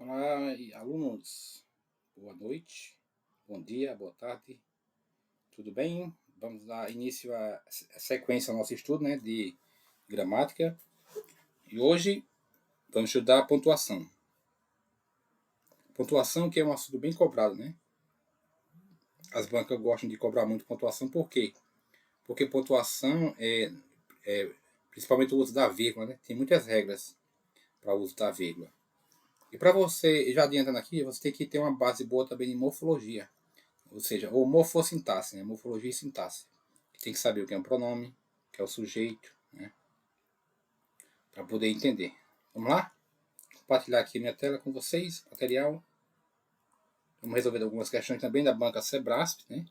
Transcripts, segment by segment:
Olá, alunos. Boa noite, bom dia, boa tarde. Tudo bem? Vamos dar início à sequência ao nosso estudo, né, de gramática. E hoje vamos estudar a pontuação. Pontuação que é um assunto bem cobrado, né? As bancas gostam de cobrar muito pontuação. Por quê? Porque pontuação é principalmente o uso da vírgula, né? Tem muitas regras para o uso da vírgula. E para você, já adiantando aqui, você tem que ter uma base boa também em morfologia. Ou seja, ou morfossintaxe, né? Morfologia e sintaxe. Tem que saber o que é um pronome, o que é o sujeito, né? Para poder entender. Vamos lá? Compartilhar aqui minha tela com vocês, material. Vamos resolver algumas questões também da banca Sebrasp, né?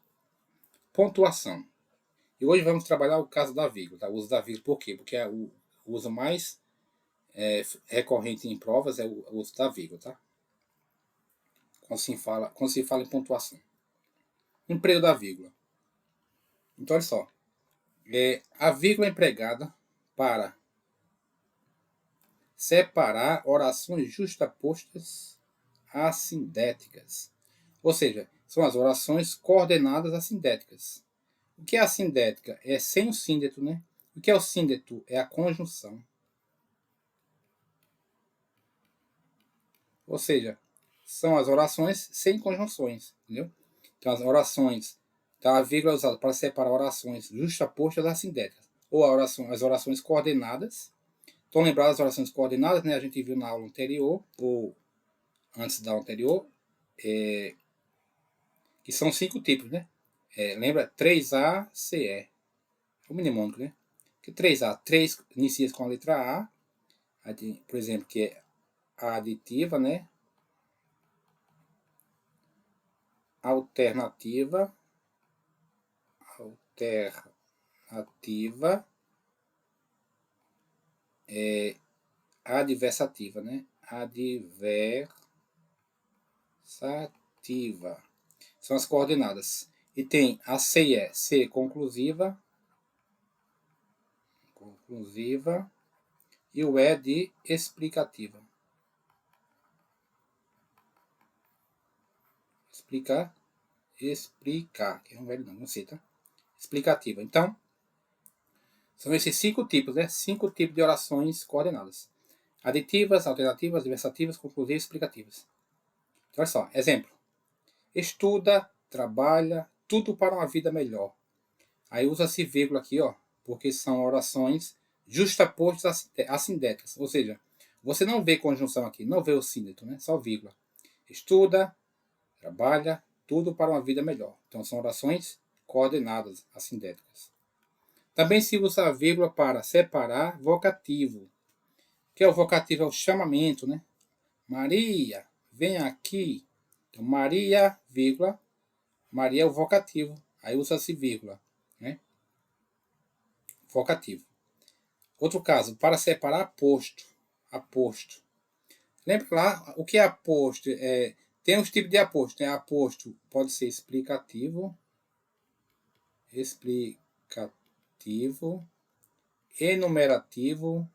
Pontuação. E hoje vamos trabalhar o caso da vírgula, tá? O uso da vírgula, por quê? Porque o uso mais recorrente em provas é o uso da vírgula, tá? Quando se fala em pontuação. Emprego da vírgula. Então, olha só. A vírgula é empregada para separar orações justapostas assindéticas. Ou seja, são as orações coordenadas assindéticas. O que é assindética? É sem o síndeto, né? O que é o síndeto? É a conjunção. Ou seja, são as orações sem conjunções, entendeu? Então, as orações, então a vírgula é usada para separar orações justapostas assindéticas. Ou as orações coordenadas. Estão lembradas as orações coordenadas, né? A gente viu na aula anterior, ou antes da anterior, que são 5 tipos, né? Lembra? 3A, CE. É o mnemônico, né? Que 3A, 3 inicia com a letra A, por exemplo, que é a aditiva, né? Alternativa, adversativa, né? Adversativa. São as coordenadas. E tem a CE, C conclusiva, e o E de explicativa. Explicar, que é um velho não sei, tá? Explicativa. Então, são esses 5 tipos, né? 5 tipos de orações coordenadas. Aditivas, alternativas, adversativas, conclusivas e explicativas. Então, olha só, exemplo. Estuda, trabalha, tudo para uma vida melhor. Aí usa-se vírgula aqui, ó, porque são orações justapostas assindéticas. Ou seja, você não vê conjunção aqui, não vê o síndeto, né? Só vírgula. Estuda, trabalha, tudo para uma vida melhor. Então, são orações coordenadas assindéticas. Também se usa a vírgula para separar vocativo. Que é o vocativo? É o chamamento, né? Maria, vem aqui. Então, Maria, vírgula. Maria é o vocativo. Aí usa-se vírgula, né? Vocativo. Outro caso, para separar aposto. Aposto. Lembra lá o que é aposto? Tem uns tipos de aposto. Né? Aposto pode ser explicativo, enumerativo,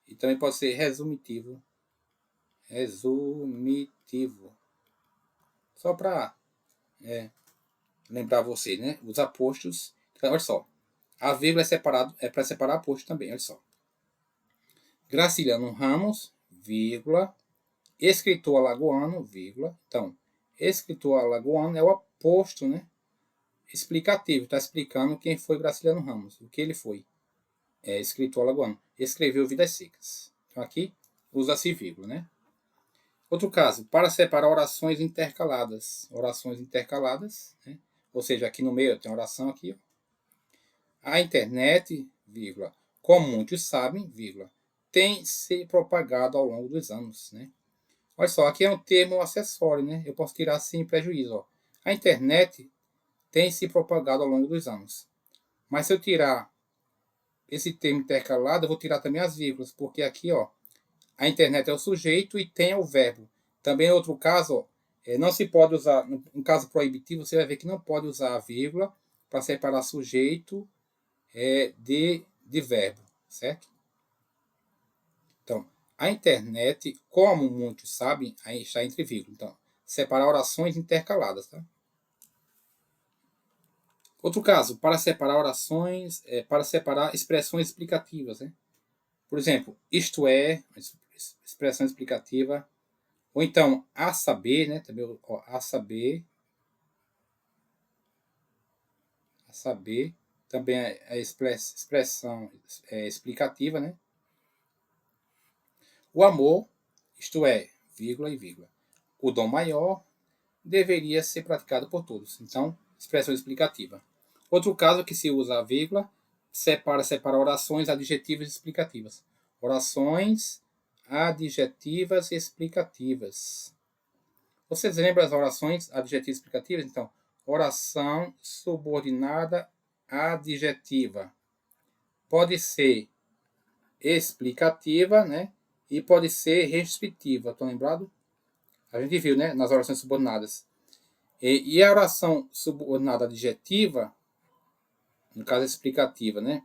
e também pode ser resumitivo. Só para lembrar você, né? Os apostos. Então, olha só. A vírgula é para separar aposto também, olha só. Graciliano Ramos, vírgula. Escritor alagoano, vírgula. Então, escritor alagoano é o aposto, né? Explicativo. Está explicando quem foi Graciliano Ramos, o que ele foi. Escritor alagoano. Escreveu Vidas Secas. Então, aqui usa-se vírgula, né? Outro caso, para separar orações intercaladas. Orações intercaladas, né? Ou seja, aqui no meio tem oração aqui. Ó. A internet, vírgula, como muitos sabem, vírgula, tem se propagado ao longo dos anos, né? Olha só, aqui é um termo acessório, né? Eu posso tirar sem prejuízo. Ó. A internet tem se propagado ao longo dos anos. Mas se eu tirar esse termo intercalado, eu vou tirar também as vírgulas, porque aqui, ó, a internet é o sujeito e tem o verbo. Também em outro caso, ó, não se pode usar, um caso proibitivo, você vai ver que não pode usar a vírgula para separar sujeito de verbo, certo? Então, a internet, como muitos sabem, aí está entre vírgulas. Então, separar orações intercaladas, tá? Outro caso, para separar orações, para separar expressões explicativas, né? Por exemplo, isto é, expressão explicativa, ou então, a saber, né? Também, ó, a saber, também é expressão explicativa, né? O amor, isto é, vírgula e vírgula. O dom maior deveria ser praticado por todos. Então, expressão explicativa. Outro caso que se usa a vírgula separar orações adjetivas e explicativas. Orações adjetivas e explicativas. Vocês lembram as orações adjetivas e explicativas? Então, oração subordinada adjetiva. Pode ser explicativa, né? E pode ser restritiva. Estão lembrados? A gente viu, né? Nas orações subordinadas. E a oração subordinada adjetiva, no caso explicativa, né?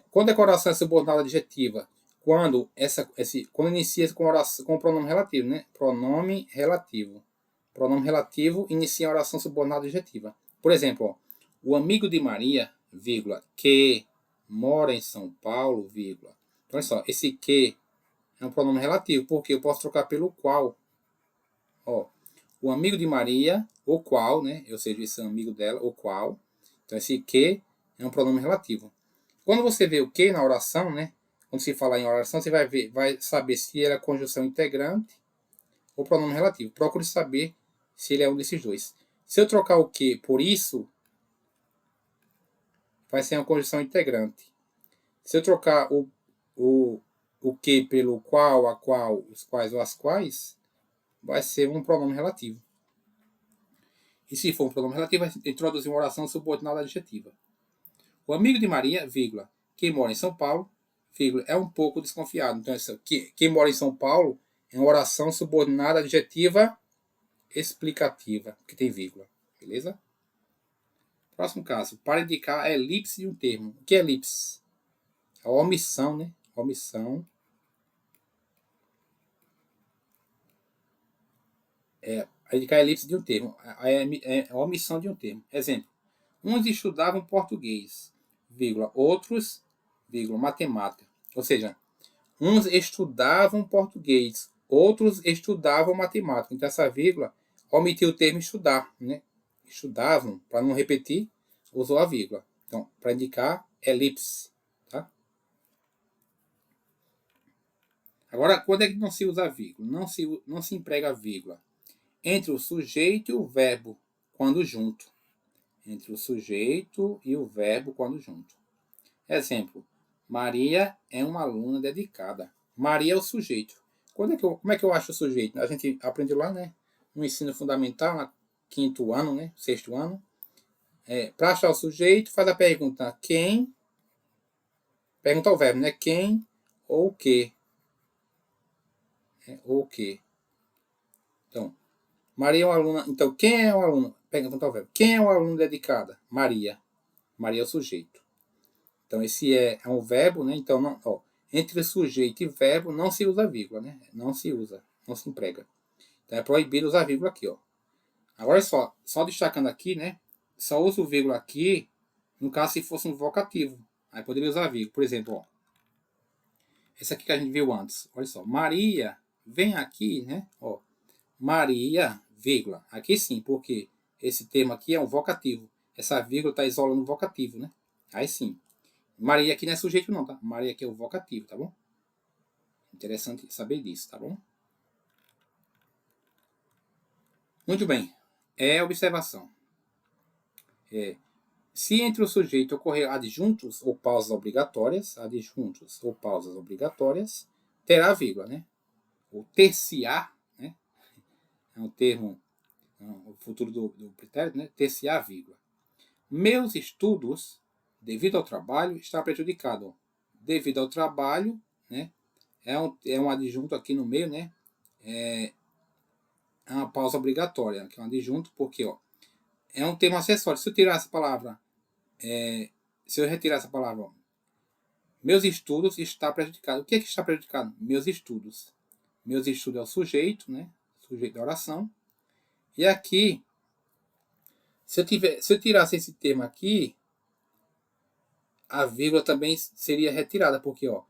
Quando a oração é subordinada adjetiva? Quando inicia com oração com pronome relativo, né? Pronome relativo. Pronome relativo inicia a oração subordinada adjetiva. Por exemplo, ó, o amigo de Maria, vírgula, que mora em São Paulo, vírgula. Então, olha só, esse que é um pronome relativo, porque eu posso trocar pelo qual. Ó, o amigo de Maria, o qual, né? Ou seja, esse amigo dela, o qual. Então, esse que é um pronome relativo. Quando você vê o que na oração, né? Quando se falar em oração, você vai saber se ele é conjunção integrante ou pronome relativo. Procure saber se ele é um desses dois. Se eu trocar o que por isso, vai ser uma conjunção integrante. Se eu trocar o que pelo qual, a qual, os quais ou as quais, vai ser um pronome relativo. E se for um pronome relativo, vai introduzir uma oração subordinada adjetiva. O amigo de Maria, vírgula, que mora em São Paulo, vírgula, é um pouco desconfiado. Então, quem mora em São Paulo é uma oração subordinada adjetiva explicativa, que tem vírgula. Beleza? Próximo caso. Para indicar a elipse de um termo. O que é elipse? A omissão, né? Omissão. A indicar a elipse de um termo. A omissão de um termo. Exemplo. Uns estudavam português, vírgula, outros, vírgula, matemática. Ou seja, uns estudavam português, outros estudavam matemática. Então, essa vírgula omitiu o termo estudar, né? Estudavam, para não repetir, usou a vírgula. Então, para indicar elipse, tá? Agora, quando é que não se usa a vírgula? Não se emprega a vírgula entre o sujeito e o verbo, quando junto. Entre o sujeito e o verbo, quando junto. Exemplo. Maria é uma aluna dedicada. Maria é o sujeito. Como é que eu acho o sujeito? A gente aprendeu lá, né? No ensino fundamental, no quinto ano, né? Sexto ano. Para achar o sujeito, faz a pergunta quem. Pergunta ao verbo, né? Quem ou o que. Ou o que. Então, Maria é uma aluna. Então, quem é o aluno? Pergunta ao verbo. Quem é o aluno dedicada? Maria. Maria é o sujeito. Então, esse é um verbo, né? Então, não, ó, entre sujeito e verbo não se usa vírgula, né? Não se usa, não se emprega. Então, é proibido usar vírgula aqui, ó. Agora, só destacando aqui, né? Só usa o vírgula aqui, no caso, se fosse um vocativo. Aí poderia usar vírgula. Por exemplo, ó. Esse aqui que a gente viu antes. Olha só. Maria, vem aqui, né? Ó. Maria, vírgula. Aqui sim, porque esse termo aqui é um vocativo. Essa vírgula está isolando o vocativo, né? Aí sim. Maria aqui não é sujeito não, tá? Maria aqui é o vocativo, tá bom? Interessante saber disso, tá bom? Muito bem. Observação. Se entre o sujeito ocorrer adjuntos ou pausas obrigatórias, terá vírgula, né? O terciar, né? É um termo, o futuro do pretérito, né? Terciar, vírgula. Meus estudos, devido ao trabalho, está prejudicado. Devido ao trabalho, né? É um adjunto aqui no meio, né? É uma pausa obrigatória, que é um adjunto, porque ó, é um termo acessório. Se eu tirar essa palavra, se eu retirar essa palavra, ó, Meus estudos está prejudicado. O que é que está prejudicado? Meus estudos. Meus estudos é o sujeito, né? Sujeito da oração. E aqui, se eu tirasse esse termo aqui, a vírgula também seria retirada, porque ó,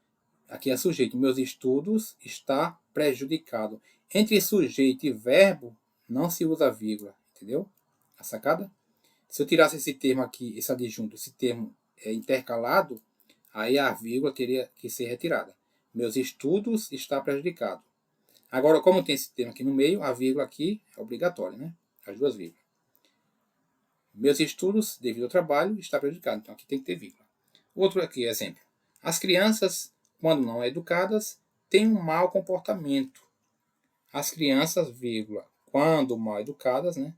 aqui é sujeito. Meus estudos está prejudicado. Entre sujeito e verbo, não se usa vírgula, entendeu? A sacada? Se eu tirasse esse termo aqui, esse adjunto, esse termo intercalado, aí a vírgula teria que ser retirada. Meus estudos está prejudicado. Agora, como tem esse termo aqui no meio, a vírgula aqui é obrigatória, né? As duas vírgulas. Meus estudos, devido ao trabalho, está prejudicado. Então, aqui tem que ter vírgula. Outro aqui, exemplo. As crianças, quando não educadas, têm um mau comportamento. As crianças, vírgula, quando mal educadas, né?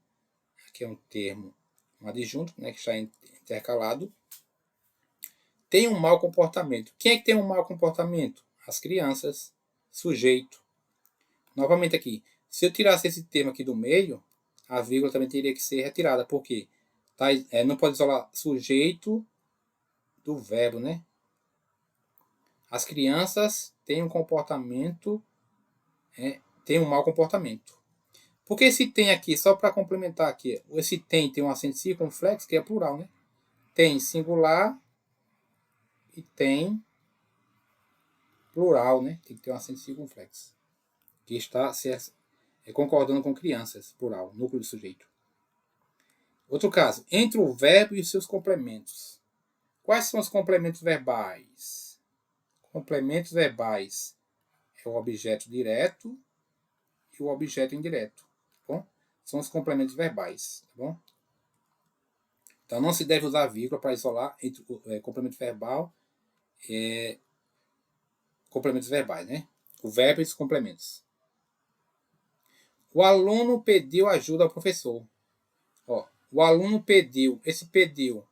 Aqui é um termo, um adjunto, né? Que está intercalado. Tem um mau comportamento. Quem é que tem um mau comportamento? As crianças, sujeito. Novamente aqui, se eu tirasse esse termo aqui do meio, a vírgula também teria que ser retirada, porque tá, não pode isolar sujeito do verbo, né? As crianças têm um comportamento, têm um mau comportamento. Porque esse tem aqui, só para complementar aqui, esse tem um acento circunflexo, que é plural, né? Tem singular e tem plural, né? Tem que ter um acento circunflexo. Que está concordando com crianças, plural, núcleo do sujeito. Outro caso, entre o verbo e os seus complementos. Quais são os complementos verbais? Complementos verbais é o objeto direto e o objeto indireto. Tá bom? São os complementos verbais. Tá bom? Então não se deve usar vírgula para isolar entre o complemento verbal e complementos verbais, né? O verbo e os complementos. O aluno pediu ajuda ao professor. Ó, o aluno pediu. Esse pediu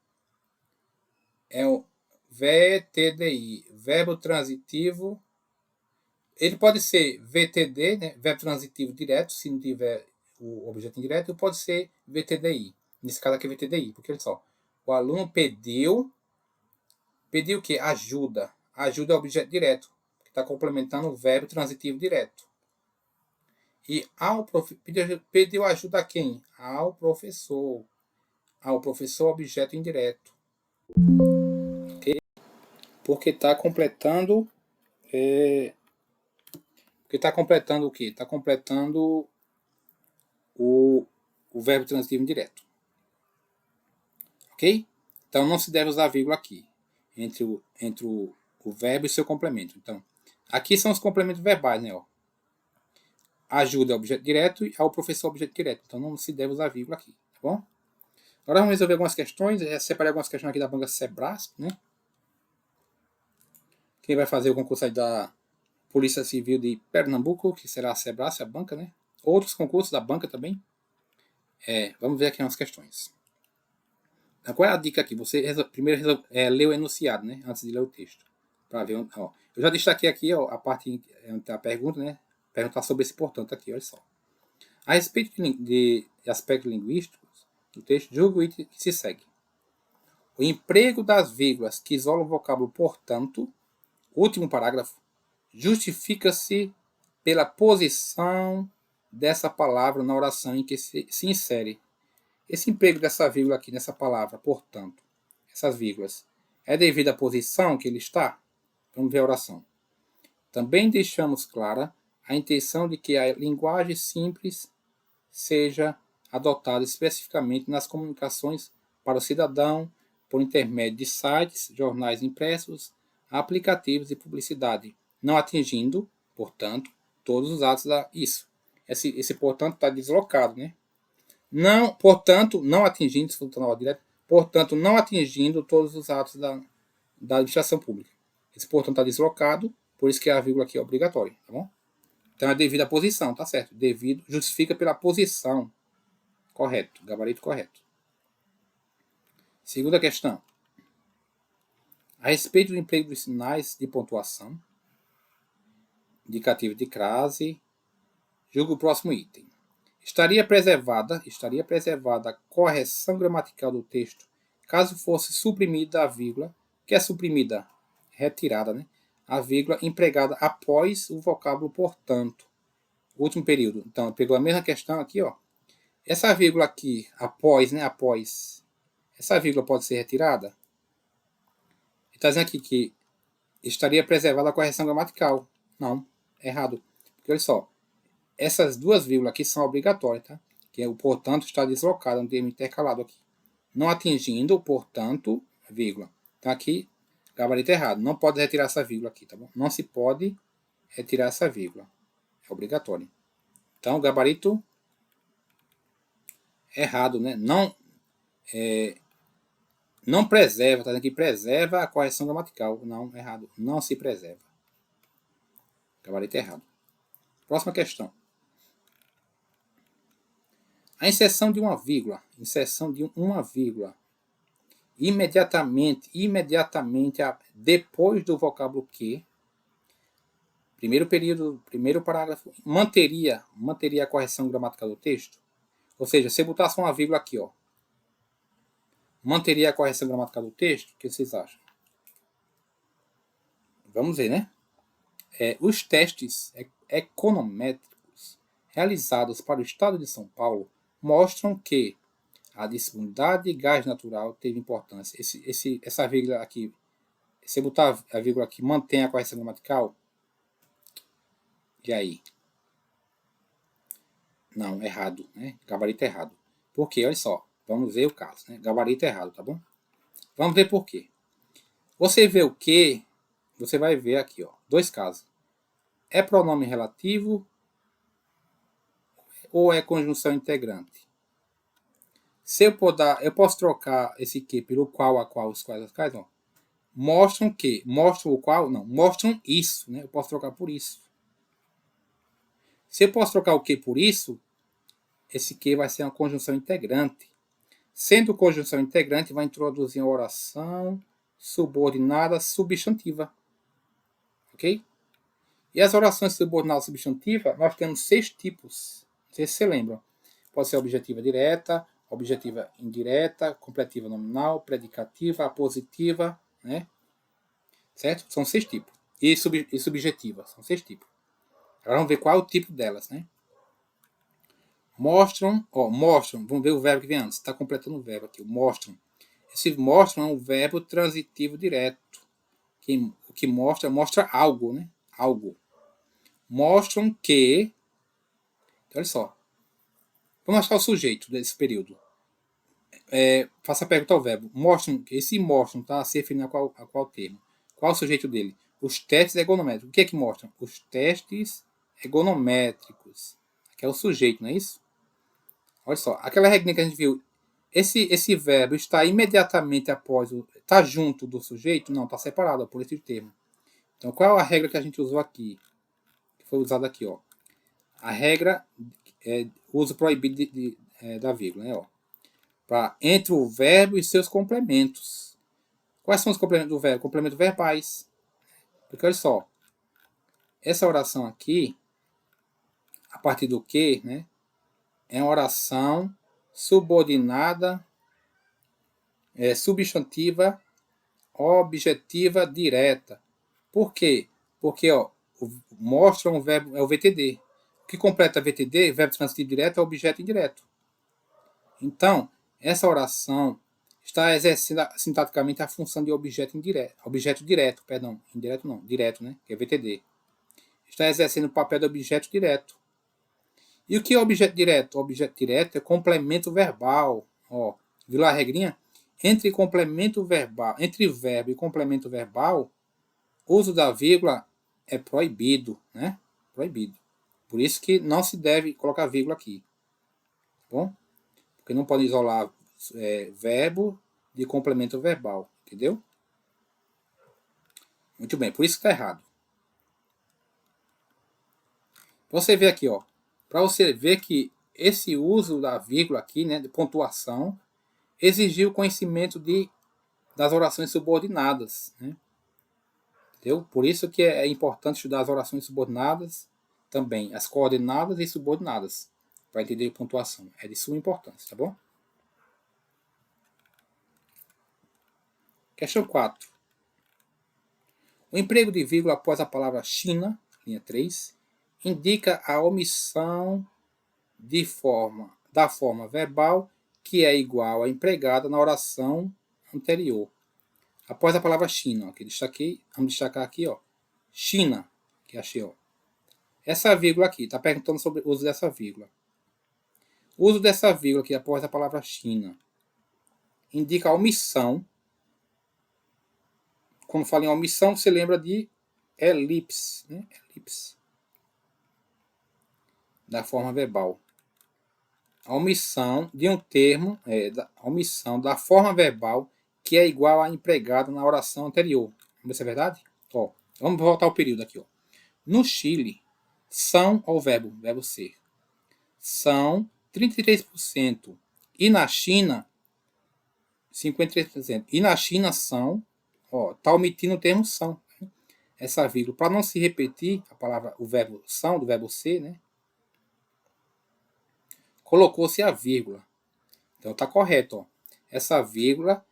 é o VTDI, verbo transitivo. Ele pode ser VTD, né, verbo transitivo direto, se não tiver o objeto indireto, ou pode ser VTDI. Nesse caso aqui é VTDI, porque olha só, o aluno pediu o quê? Ajuda. Ajuda é objeto direto, que está complementando o verbo transitivo direto. E pediu ajuda a quem? Ao professor. Ao professor, objeto indireto. Ok? Porque está completando. Porque está completando o quê? Está completando o verbo transitivo indireto. Ok? Então não se deve usar vírgula aqui. Entre o verbo e seu complemento. Então, aqui são os complementos verbais, né? Ó. Ajuda é objeto direto e ao professor objeto direto. Então não se deve usar vírgula aqui, tá bom? Agora vamos resolver algumas questões. Eu separei algumas questões aqui da banca Sebrasp, né? Quem vai fazer o concurso aí da Polícia Civil de Pernambuco, que será a Sebrasp, a banca, né? Outros concursos da banca também. Vamos ver aqui umas questões. Qual é a dica aqui? Você primeiro lê o enunciado, né? Antes de ler o texto. Para ver. Ó. Eu já destaquei aqui ó, a parte da pergunta, né? Perguntar sobre esse portanto aqui, olha só. A respeito de aspectos linguísticos do texto, julgo o item que se segue. O emprego das vírgulas que isolam o vocábulo portanto, último parágrafo, justifica-se pela posição dessa palavra na oração em que se insere. Esse emprego dessa vírgula aqui nessa palavra, portanto, essas vírgulas, é devido à posição que ele está? Vamos ver a oração. Também deixamos clara a intenção de que a linguagem simples seja adotada especificamente nas comunicações para o cidadão por intermédio de sites, jornais impressos, aplicativos e publicidade, não atingindo, portanto, todos os atos da isso. Esse portanto está deslocado, né? Não, portanto, não atingindo, portanto, não atingindo todos os atos da administração pública. Esse portanto está deslocado, por isso que a vírgula aqui é obrigatória, tá bom? Então é devido à posição, tá certo? Devido justifica pela posição. Correto, gabarito correto. Segunda questão. A respeito do emprego dos sinais de pontuação, indicativo de crase, julgo o próximo item. Estaria preservada a correção gramatical do texto caso fosse suprimida a vírgula, que é suprimida retirada, né? A vírgula empregada após o vocábulo portanto. Último período. Então, pegou a mesma questão aqui, ó. Essa vírgula aqui, após, né? Após. Essa vírgula pode ser retirada? Está dizendo aqui que estaria preservada a correção gramatical. Não, errado. Porque olha só, essas duas vírgulas aqui são obrigatórias, tá? Que é o portanto está deslocado, um termo intercalado aqui. Não atingindo o portanto, vírgula. Então aqui, gabarito errado. Não pode retirar essa vírgula aqui, tá bom? Não se pode retirar essa vírgula. É obrigatório. Então, gabarito errado, né? Não preserva, tá dizendo aqui preserva a correção gramatical. Não, errado. Não se preserva. Gabarito errado. Próxima questão. A inserção de uma vírgula. Inserção de uma vírgula. Imediatamente, depois do vocábulo que. Primeiro período, primeiro parágrafo. Manteria a correção gramatical do texto. Ou seja, se eu botasse uma vírgula aqui, ó. Manteria a correção gramatical do texto? O que vocês acham? Vamos ver, né? Os testes econométricos realizados para o estado de São Paulo mostram que a disponibilidade de gás natural teve importância. Essa vírgula aqui, se eu botar a vírgula aqui, mantém a correção gramatical? E aí? Não, errado, né? Gabarito errado. Por quê? Olha só. Vamos ver o caso, né? Gabarito errado, tá bom? Vamos ver por quê. Você vê o que? Você vai ver aqui, ó. Dois casos. É pronome relativo ou é conjunção integrante? Se eu posso trocar esse que pelo qual, a qual, os quais, as quais, não. Mostram que. Mostram o qual? Não. Mostram isso, né? Eu posso trocar por isso. Se eu posso trocar o que por isso, esse que vai ser uma conjunção integrante. Sendo conjunção integrante, vai introduzir uma oração subordinada substantiva. Ok? E as orações subordinadas substantivas, nós temos 6 tipos. Não sei se você lembra. Pode ser objetiva direta, objetiva indireta, completiva nominal, predicativa, apositiva, né? Certo? São 6 tipos. E subjetiva, são 6 tipos. Agora vamos ver qual é o tipo delas, né? Mostram, vamos ver o verbo que vem antes. Está completando o verbo aqui, mostram. Esse mostram é um verbo transitivo direto. O que mostra algo, né? Algo. Mostram que. Então, olha só. Vamos achar o sujeito desse período. Faça a pergunta ao verbo. Mostram, esse mostram está se referindo a qual termo? Qual é o sujeito dele? Os testes egonométricos. O que é que mostram? Os testes egonométricos. Aqui é o sujeito, não é isso? Olha só, aquela regrinha que a gente viu. Esse verbo está imediatamente após está junto do sujeito? Não, está separado por esse termo. Então, qual é a regra que a gente usou aqui? Que foi usada aqui, ó. A regra uso proibido da vírgula, né? Ó. Entre o verbo e seus complementos. Quais são os complementos do verbo? Complementos verbais. Porque olha só, essa oração aqui, a partir do que, né? É uma oração subordinada, substantiva, objetiva, direta. Por quê? Porque ó, mostra um verbo, é o VTD. O que completa VTD, verbo transitivo direto, é objeto indireto. Então, essa oração está exercendo sintaticamente a função de objeto direto, indireto não, direto, né, que é VTD. Está exercendo o papel de objeto direto. E o que é objeto direto? O objeto direto é complemento verbal. Ó, viu lá a regrinha? Entre verbo e complemento verbal, o uso da vírgula é proibido, né? Proibido. Por isso que não se deve colocar vírgula aqui. Tá bom? Porque não pode isolar verbo de complemento verbal. Entendeu? Muito bem, por isso que está errado. Você vê aqui, ó. Para você ver que esse uso da vírgula aqui, né, de pontuação, exigiu conhecimento das orações subordinadas, né? Entendeu? Por isso que é importante estudar as orações subordinadas também, as coordenadas e subordinadas, para entender pontuação. É de suma importância, tá bom? Questão 4. O emprego de vírgula após a palavra China, linha 3, indica a omissão da forma verbal que é igual à empregada na oração anterior. Após a palavra China, ó, que destaquei, vamos destacar aqui, ó, China, que achei, ó. Essa vírgula aqui, está perguntando sobre o uso dessa vírgula. O uso dessa vírgula aqui após a palavra China indica a omissão. Quando fala em omissão, você lembra de elipse, né? Elipse. Da forma verbal. A omissão de um termo, a omissão da forma verbal que é igual à empregada na oração anterior. Vamos ver se é verdade? Ó, vamos voltar ao período aqui. Ó. No Chile, são o verbo ser, são 33%. E na China, 53%. E na China são, ó, tá omitindo o termo são. Essa vírgula, para não se repetir a palavra, o verbo são, do verbo ser, né? Colocou-se a vírgula. Então tá correto, ó. Essa vírgula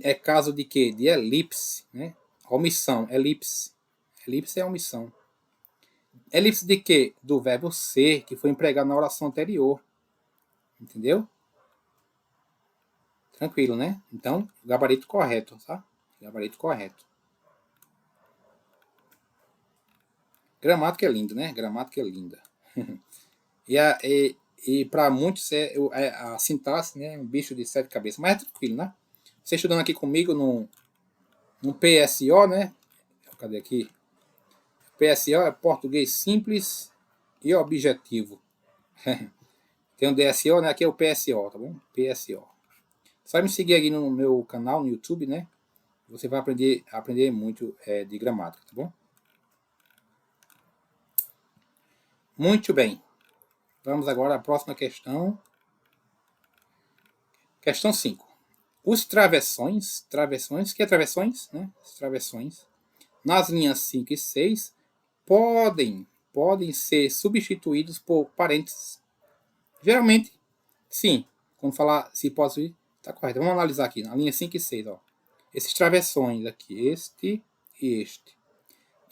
é caso de quê? De elipse, né? Omissão, elipse. Elipse é omissão. Elipse de quê? Do verbo ser, que foi empregado na oração anterior. Entendeu? Tranquilo, né? Então, gabarito correto, tá? Gabarito correto. Gramática é lindo, né? Gramática é linda. E para muitos a sintaxe, né, é um bicho de sete cabeças. Mas é tranquilo, né? Você estudando aqui comigo no PSO, né? Cadê aqui? PSO é português simples e objetivo. Tem o DSO, né? Aqui é o PSO, tá bom? PSO. Só me seguir aqui no meu canal, no YouTube, né? Você vai aprender muito de gramática, tá bom? Muito bem. Vamos agora à próxima questão. Questão 5. Os travessões, que é travessões, né? Os travessões, nas linhas 5 e 6, podem ser substituídos por parênteses. Geralmente, sim. Quando falar se pode substituir, está correto. Vamos analisar aqui, na linha 5 e 6, ó. Esses travessões aqui, este e este.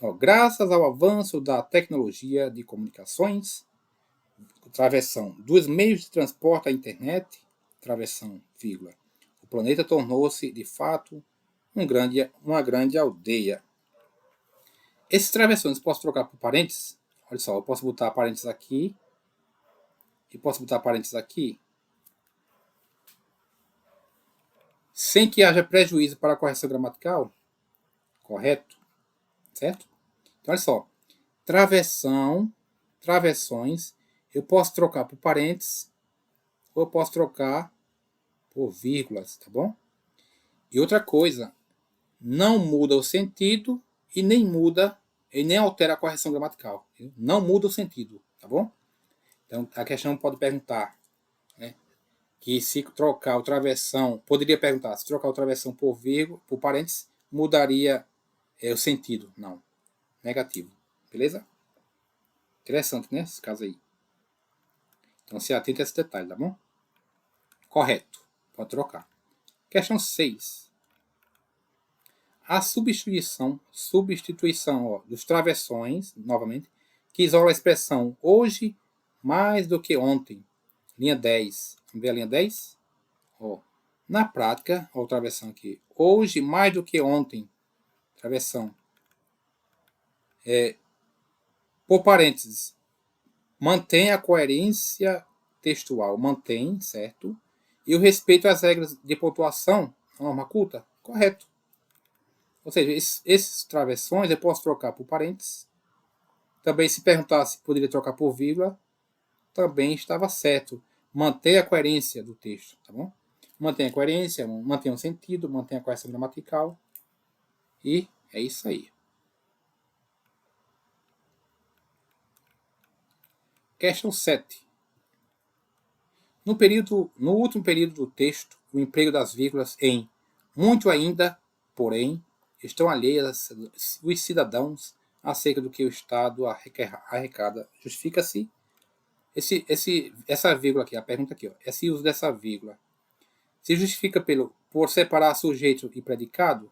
Ó, graças ao avanço da tecnologia de comunicações, travessão dos meios de transporte à internet, travessão, vírgula. O planeta tornou-se, de fato, uma grande aldeia. Esses travessões posso trocar por parênteses? Olha só, eu posso botar parênteses aqui e posso botar parênteses aqui sem que haja prejuízo para a correção gramatical? Correto? Certo? Então, olha só. Travessões, eu posso trocar por parênteses ou eu posso trocar por vírgulas, tá bom? E outra coisa, não muda o sentido e nem altera a correção gramatical. Não muda o sentido, tá bom? Então, a questão pode perguntar, né, que se trocar o travessão, poderia perguntar, se trocar o travessão por vírgula, por parênteses, mudaria o sentido. Não. Negativo. Beleza? Interessante, né? Esse caso aí. Então, se atente a esse detalhe, tá bom? Correto. Pode trocar. Questão 6. A substituição ó, dos travessões, novamente, que isola a expressão hoje mais do que ontem. Linha 10. Vamos ver a linha 10? Ó, na prática, ó, o travessão aqui. Hoje mais do que ontem. Travessão. Por parênteses. Mantém a coerência textual. Mantém, certo? E o respeito às regras de pontuação, a norma culta, correto. Ou seja, esses travessões eu posso trocar por parênteses. Também, se perguntasse se poderia trocar por vírgula, também estava certo. Mantém a coerência do texto, tá bom? Mantém a coerência, mantém o sentido, mantém a correção gramatical. E é isso aí. Questão 7. No último período do texto, o emprego das vírgulas em muito ainda, porém, estão alheias os cidadãos acerca do que o Estado arrecada. Justifica-se essa vírgula aqui, a pergunta aqui, ó, esse uso dessa vírgula se justifica por separar sujeito e predicado?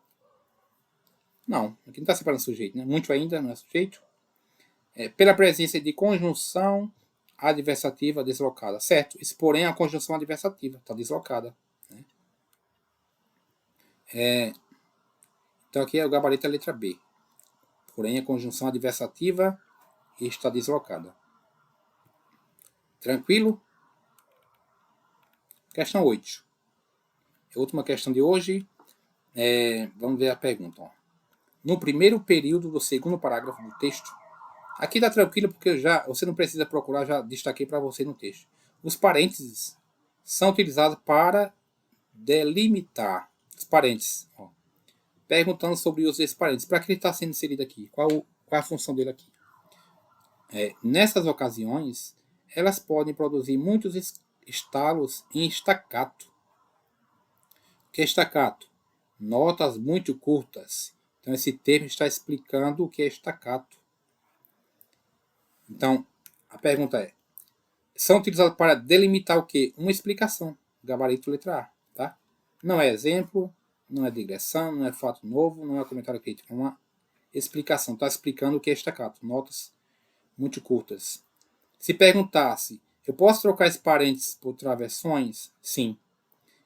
Não, aqui não está separando sujeito, né? Muito ainda não é sujeito. Pela presença de conjunção adversativa deslocada. Certo, esse porém é a conjunção adversativa, está deslocada. Né? Então aqui é o gabarito da letra B. Porém a conjunção adversativa está deslocada. Tranquilo? Questão 8. A última questão de hoje. Vamos ver a pergunta. Ó. No primeiro período do segundo parágrafo do texto. Aqui está tranquilo porque você não precisa procurar, já destaquei para você no texto. Os parênteses são utilizados para delimitar os parênteses. Ó. Perguntando sobre os desses parênteses. Para que ele está sendo inserido aqui? Qual a função dele aqui? Nessas ocasiões, elas podem produzir muitos estalos em staccato. O que é staccato? Notas muito curtas. Então, esse termo está explicando o que é staccato. Então, a pergunta é: são utilizados para delimitar o quê? Uma explicação. Gabarito letra A. Tá? Não é exemplo, não é digressão, não é fato novo, não é comentário crítico. É uma explicação. Está explicando o que é staccato. Notas muito curtas. Se perguntasse, eu posso trocar esses parênteses por travessões? Sim.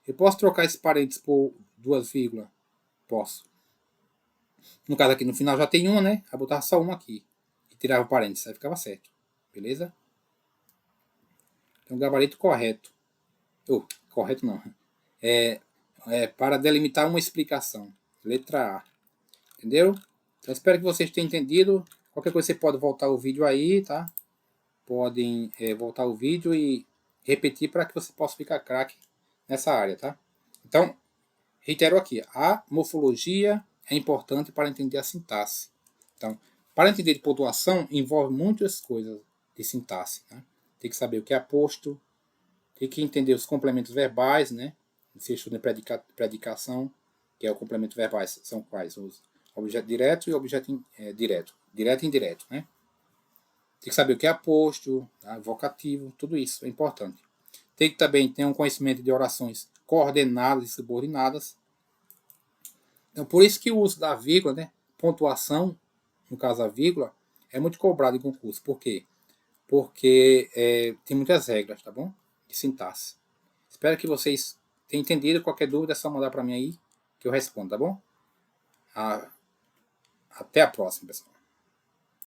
Eu posso trocar esses parênteses por duas vírgulas? Posso. No caso aqui, no final já tem uma, né? Aí botar só uma aqui. E tirava o parênteses. Aí ficava certo. Beleza? Então, gabarito correto. Correto não. Para delimitar uma explicação. Letra A. Entendeu? Então, espero que vocês tenham entendido. Qualquer coisa você pode voltar o vídeo aí, tá? Podem voltar o vídeo e repetir para que você possa ficar craque nessa área, tá? Então, reitero aqui, a morfologia é importante para entender a sintaxe. Então, para entender de pontuação, envolve muitas coisas de sintaxe. Né? Tem que saber o que é aposto, tem que entender os complementos verbais, né? Se estuda predicação, que é o complemento verbais, são quais? Os objeto direto e objeto direto. Direto e indireto, né? Tem que saber o que é aposto, tá? Vocativo, tudo isso é importante. Tem que também ter um conhecimento de orações coordenadas e subordinadas. Então, por isso que o uso da vírgula, né? Pontuação, no caso a vírgula, é muito cobrado em concurso. Por quê? Porque tem muitas regras, tá bom? De sintaxe. Espero que vocês tenham entendido. Qualquer dúvida é só mandar para mim aí que eu respondo, tá bom? Até a próxima, pessoal.